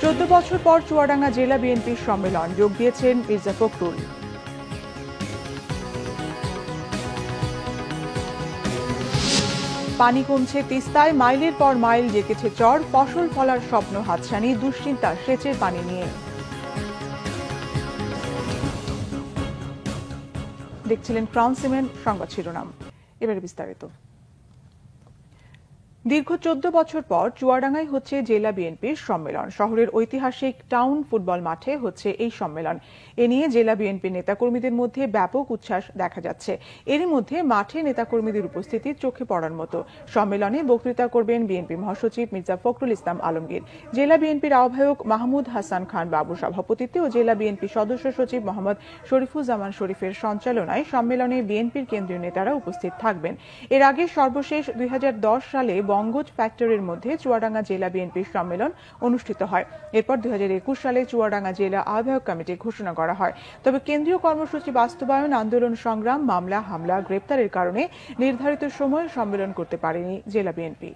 14 বছর পর চুয়াডাঙ্গা জেলা বিএনপির সম্মেলন, যোগ দিয়েছেন মির্জা ফখরুল। পানি কমছে তিস্তায়, মাইলের পর মাইল জেগেছে চর, ফসল ফলার স্বপ্ন হাতছানি, দুশ্চিন্তা সেচের পানি নিয়ে। দেখছিলেন ক্রাউন সিমেন্ট সংবাদ শিরোনাম, এবারে বিস্তারিত। দীর্ঘ 14 বছর পর চুয়াডাঙ্গায় হচ্ছে জেলা বিএনপির সম্মেলন। শহরের ঐতিহাসিক টাউন ফুটবল মাঠে হচ্ছে এই সম্মেলন। এ নিয়ে জেলা বিএনপির নেতাকর্মীদের মধ্যে ব্যাপক উচ্ছ্বাস দেখা যাচ্ছে। এরই মধ্যে মাঠে নেতাকর্মীদের উপস্থিতি চোখে পড়ার মতো। সম্মেলনে বক্তৃতা করবেন বিএনপি মহাসচিব মির্জা ফখরুল ইসলাম আলমগীর। জেলা বিএনপির আহ্বায়ক মাহমুদ হাসান খান বাবুর সভাপতিত্বে ও জেলা বিএনপি সদস্য সচিব মোহাম্মদ শরীফুজ্জামান শরীফের সঞ্চালনায় সম্মেলনে বিএনপির কেন্দ্রীয় নেতারা উপস্থিত থাকবেন। এর আগে সর্বশেষ 2010 সালে বঙ্গজ ফ্যাক্টরির মধ্যে চুয়াডাঙ্গা জেলা বিএনপির সম্মেলন অনুষ্ঠিত হয়। এরপর 2021 সালে চুয়াডাঙ্গা জেলা আহ্বায়ক কমিটি ঘোষণা করা হয়। তবে কেন্দ্রীয় কর্মসূচি বাস্তবায়ন, আন্দোলন সংগ্রাম, মামলা হামলা, গ্রেপ্তারের কারণে নির্ধারিত সময়ে সম্মেলন করতে পারেনি জেলা বিএনপি।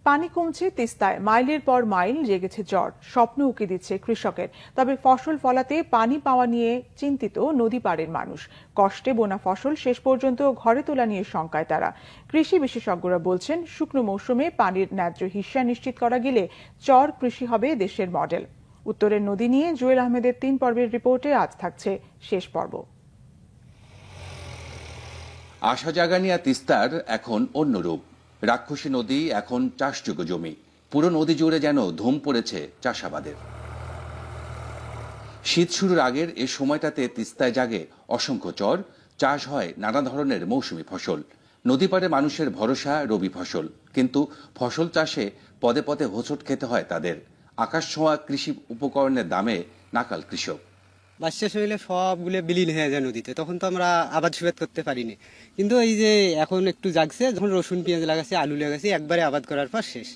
পানি কমছে তিস্তায়, মাইলের পর মাইল জেগেছে চর, স্বপ্ন উকি দিচ্ছে কৃষকের। তবে ফসল ফলাতে পানি পাওয়া নিয়ে চিন্তিত নদী পাড়ের মানুষ। কষ্টে বোনা ফসল শেষ পর্যন্ত ঘরে তোলা নিয়ে শঙ্কায় তারা। কৃষি বিশেষজ্ঞরা বলছেন, শুকনো মৌসুমে পানির ন্যায্য হিস্যা নিশ্চিত করা গেলে চর কৃষি হবে দেশের মডেল। উত্তরের নদী নিয়ে জুয়েল আহমেদের 3 পর্বের রিপোর্টে আজ থাকছে শেষ পর্ব। আশা জাগানিয়া তিস্তার এখন অন্য রূপ। রাক্ষসী নদী এখন চাষযোগ্য জমি। পুরো নদী জুড়ে যেন ধুম পড়েছে চাষাবাদের। শীত শুরুর আগের এই সময়টাতে তিস্তায় জাগে অসংখ্য চর, চাষ হয় নানা ধরনের মৌসুমী ফসল। নদীপাড়ে মানুষের ভরসা রবি ফসল, কিন্তু ফসল চাষে পদে পদে হোঁচট খেতে হয় তাদের। আকাশ ছোঁয়া কৃষি উপকরণের দামে নাকাল কৃষক। বাস শেষ হইলে সবগুলো বিলীন হয়ে যায় নদীতে, তখন তো আমরা আবাদ সুবাদ করতে পারিনি। কিন্তু এই যে এখন একটু জাগছে, যখন রসুন পেঁয়াজ লাগাচ্ছে, আলু লাগাচ্ছে, একবারে আবাদ করার পর শেষ।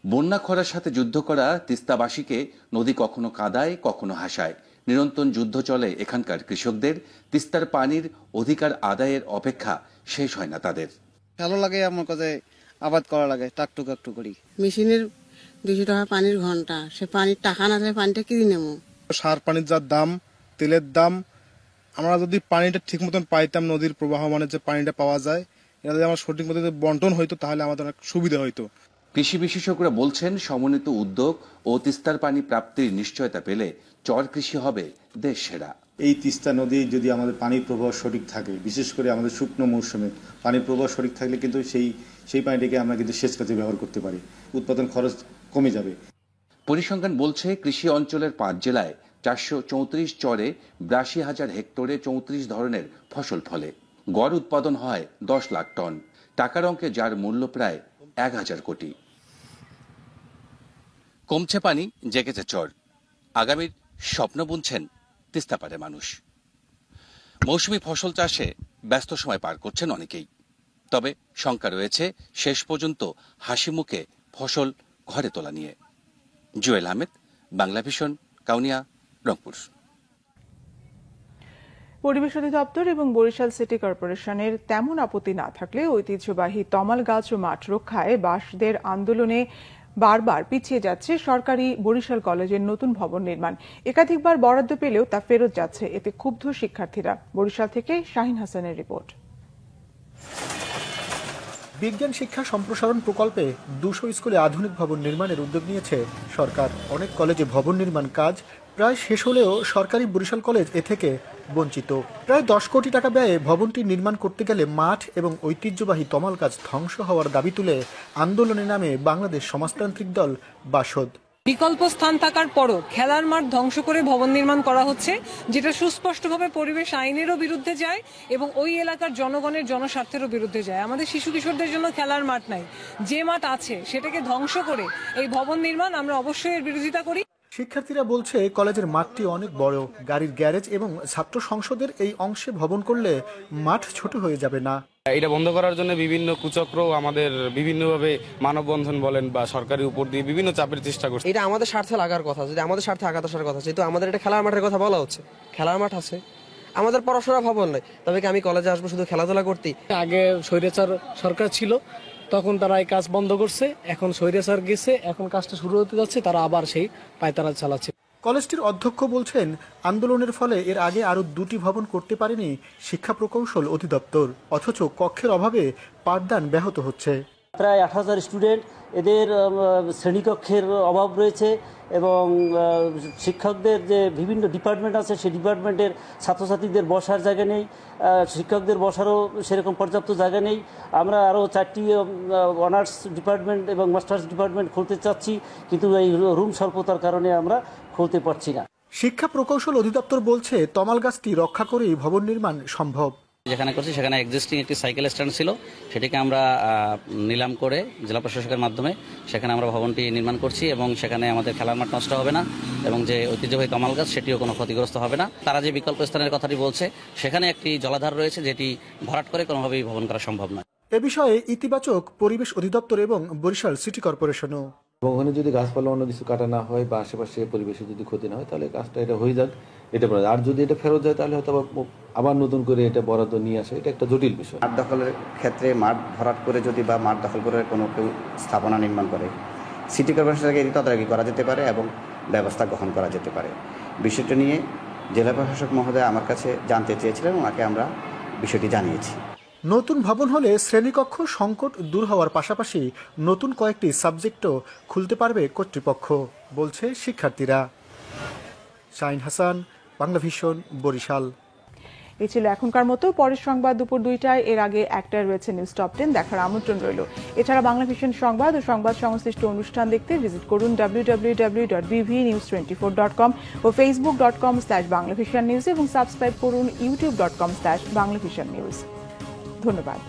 বন্যা খরার সাথে যুদ্ধ করা তিস্তাবাসীকে নদী কখনো কাঁদায়, কখনো হাসায়। নিরন্তর যুদ্ধ চলে এখানকার কৃষকদের। তিস্তার পানির অধিকার আদায়ের অপেক্ষা শেষ হয় না তাদের। ভালো লাগে আমার কাছে আবাদ করা লাগে, টাকটুক একটু করি। মেশিনের 200 টাকা পানির ঘন্টা, সে পানির টাকা না দিলে পানিটা কিনে নেবো। সার পানির যা দাম, তেলের দাম, আমরা যদি পানিটা ঠিক মতন পাইতাম, নদীর প্রবাহ মানে যে পানিটা পাওয়া যায়, এটা যদি আমার সঠিক মতো বন্টন হইতো তাহলে আমাদের অনেক সুবিধা হইতো। কৃষি বিশেষজ্ঞরা বলছেন, সমন্বিত উদ্যোগ ও তিস্তার পানি প্রাপ্তির নিশ্চয়তা পেলে চর কৃষি হবে দেশ সেরা। এই তিস্তা নদী যদি আমাদের পানির প্রবাহ সঠিক থাকে, বিশেষ করে আমাদের শুকনো মৌসুমে পানির প্রবাহ সঠিক থাকলে কিন্তু সেই পানিটাকে আমরা কিন্তু সেচ কাজে ব্যবহার করতে পারি, উৎপাদন খরচ কমে যাবে। পরিসংখ্যান বলছে, কৃষি অঞ্চলের 5 জেলায় 434 চরে 82,000 হেক্টরে 34 ধরনের ফসল ফলে। গড় উৎপাদন হয় 10 লাখ টন। টাকার অঙ্কে যার মূল্য প্রায় 1,000 কোটি। কমছে পানি, জেগেছে চর। আগামীর স্বপ্ন বুনছেন তিস্তাপাড়ে মানুষ। মৌসুমী ফসল চাষে ব্যস্ত সময় পার করছেন অনেকেই। তবে শঙ্কা রয়েছে শেষ পর্যন্ত হাসি মুখে ফসল ঘরে তোলা নিয়ে। জুয়েল আহমেদ, বাংলা ভিশন, কাউনিয়া, রংপুর। পরিবেশ অধিদপ্তর এবং বরিশাল সিটি কর্পোরেশনের তেমন আপত্তি না থাকলে ঐতিহ্যবাহী তমাল গাছ ও মাঠ রক্ষায় বাসদের আন্দোলনে বারবার পিছিয়ে যাচ্ছে সরকারি বরিশাল কলেজের নতুন ভবন নির্মাণ। একাধিকবার বরাদ্দ পেলেও তা ফেরত যাচ্ছে, এতে ক্ষুব্ধ শিক্ষার্থীরা। বরিশাল থেকে শাহিন হাসানের রিপোর্ট। বিজ্ঞান শিক্ষা সম্প্রসারণ প্রকল্পে 200 স্কুলে আধুনিক ভবন নির্মাণের উদ্যোগ নিয়েছে সরকার। অনেক কলেজে ভবন নির্মাণ কাজ প্রায় শেষ হলেও সরকারি বরিশাল কলেজ এ থেকে বঞ্চিত। প্রায় 10 কোটি টাকা ব্যয়ে ভবনটি নির্মাণ করতে গেলে মাঠ এবং ঐতিহ্যবাহী তমাল গাছ ধ্বংস হওয়ার দাবি তুলে আন্দোলনে নামে বাংলাদেশ সমাজতান্ত্রিক দল বাসদ। বিকল্প স্থান থাকার পরও খেলার মাঠ ধ্বংস করে ভবন নির্মাণ করা হচ্ছে, যেটা সুস্পষ্টভাবে পরিবেশ আইনেরও বিরুদ্ধে যায় এবং ওই এলাকার জনগণের জনস্বার্থেরও বিরুদ্ধে যায়। আমাদের শিশু কিশোরদের জন্য খেলার মাঠ নাই, যে মাঠ আছে সেটাকে ধ্বংস করে এই ভবন নির্মাণ, আমরা অবশ্যই এর বিরোধিতা করি। শিক্ষার্থীরা বলছে, কলেজের মাঠটি অনেক বড়, গাড়ির গ্যারেজ এবং ছাত্র সংসদের এই অংশে ভবন করলে মাঠ ছোট হয়ে যাবে না। এটা বন্ধ করার জন্য বিভিন্ন কুচক্র আমাদের বিভিন্নভাবে মানববন্ধন বলেন বা সরকারি উপর দিয়ে বিভিন্ন চাপের চেষ্টা করছে। এটা আমাদের স্বার্থে লাগার কথা, যদি আমাদের স্বার্থে আঘাত আসার কথা, যেহেতু আমাদের এটা খেলার মাঠের কথা বলা হচ্ছে, খেলার মাঠ আছে, আমাদের পড়াশোনা ভবন নাই, তবে কি আমি কলেজে আসবো শুধু খেলাধুলা করতে? আগে স্বৈরাচার সরকার ছিল, তখন তারা এই কাজ বন্ধ করছে, এখন স্বৈরাচার গেছে, এখন কাজটা শুরু হতে যাচ্ছে, তারা আবার সেই পায়তারা চালাচ্ছে। কলেজটির অধ্যক্ষ বলছেন, আন্দোলনের ফলে এর আগে আরও 2টি ভবন করতে পারেনি শিক্ষা প্রকৌশল অধিদপ্তর, অথচ কক্ষের অভাবে পাঠদান ব্যাহত হচ্ছে। প্রায় 8000 স্টুডেন্ট, এদের শ্রেণীকক্ষের অভাব রয়েছে এবং শিক্ষকদের যে বিভিন্ন ডিপার্টমেন্ট আছে সেই ডিপার্টমেন্টের ছাত্রছাত্রীদের বসার জায়গা নেই, শিক্ষকদের বসারও সেরকম পর্যাপ্ত জায়গা নেই। আমরা আরও 4টি অনার্স ডিপার্টমেন্ট এবং মাস্টার্স ডিপার্টমেন্ট খুলতে চাচ্ছি, কিন্তু এই রুম স্বল্পতার কারণে আমরা খুলতে পারছি না। শিক্ষা প্রকৌশল অধিদপ্তর বলছে, তমাল গাছটি রক্ষা করেই ভবন নির্মাণ সম্ভব। যেখানে করছি সেখানে এক্সিস্টিং একটি সাইকেল স্ট্যান্ড ছিল, সেটিকে আমরা নিলাম করে জেলা প্রশাসকের মাধ্যমে সেখানে আমরা ভবনটি নির্মাণ করছি এবং সেখানে আমাদের খেলার মাঠ নষ্ট হবে না এবং যে ঐতিহ্যবাহী তমাল গাছ সেটিও কোনো ক্ষতিগ্রস্ত হবে না। তারা যে বিকল্প স্থানের কথাটি বলছে, সেখানে একটি জলাধার রয়েছে যেটি ভরাট করে কোনোভাবেই ভবন করা সম্ভব নয়। এ বিষয়ে ইতিবাচক পরিবেশ অধিদপ্তর এবং বরিশাল সিটি কর্পোরেশনও। ওখানে যদি গাছপালা অন্য কিছু কাটা না হয় বা আশেপাশে পরিবেশে যদি ক্ষতি না হয়, তাহলে কাজটা এটা হয়ে যাক, এটা বলা যায়। আর যদি এটা ফেরত যায় তাহলে হয়তো আবার নতুন করে এটা বরাদ্দ নিয়ে আসে, এটা একটা জটিল বিষয়। মাঠ দখলের ক্ষেত্রে মাঠ ভরাট করে যদি বা মাঠ দখল করে কোনো কেউ স্থাপনা নির্মাণ করে, সিটি কর্পোরেশন থেকে এটি তদারকি করা যেতে পারে এবং ব্যবস্থা গ্রহণ করা যেতে পারে। বিষয়টা নিয়ে জেলা প্রশাসক মহোদয় আমার কাছে জানতে চেয়েছিলেন, ওনাকে আমরা বিষয়টি জানিয়েছি। নতুন ভবন হলে শ্রেণীকক্ষ সংকট দূর হওয়ার পাশাপাশি নতুন কয়েকটি সাবজেক্টও খুলতে পারবে কর্তৃপক্ষ, বলছে শিক্ষার্থীরা। শাহিন হাসান, বাংলা ভিশন, বরিশাল। এই ছিল এখনকার মতো। পরের সংবাদ দুপুর 2টায়, এর আগে 1টায় রয়েছে নিউজ টপ 10, দেখার আমন্ত্রণ রইল। এছাড়া বাংলা ভিশন সংবাদ ও সংবাদ সংশ্লিষ্ট অনুষ্ঠান দেখতে ভিজিট করুন www.bvnews24.com ও facebook.com/banglavisionnews এবং সাবস্ক্রাইব করুন youtube.com/banglavisionnews। ধন্যবাদ।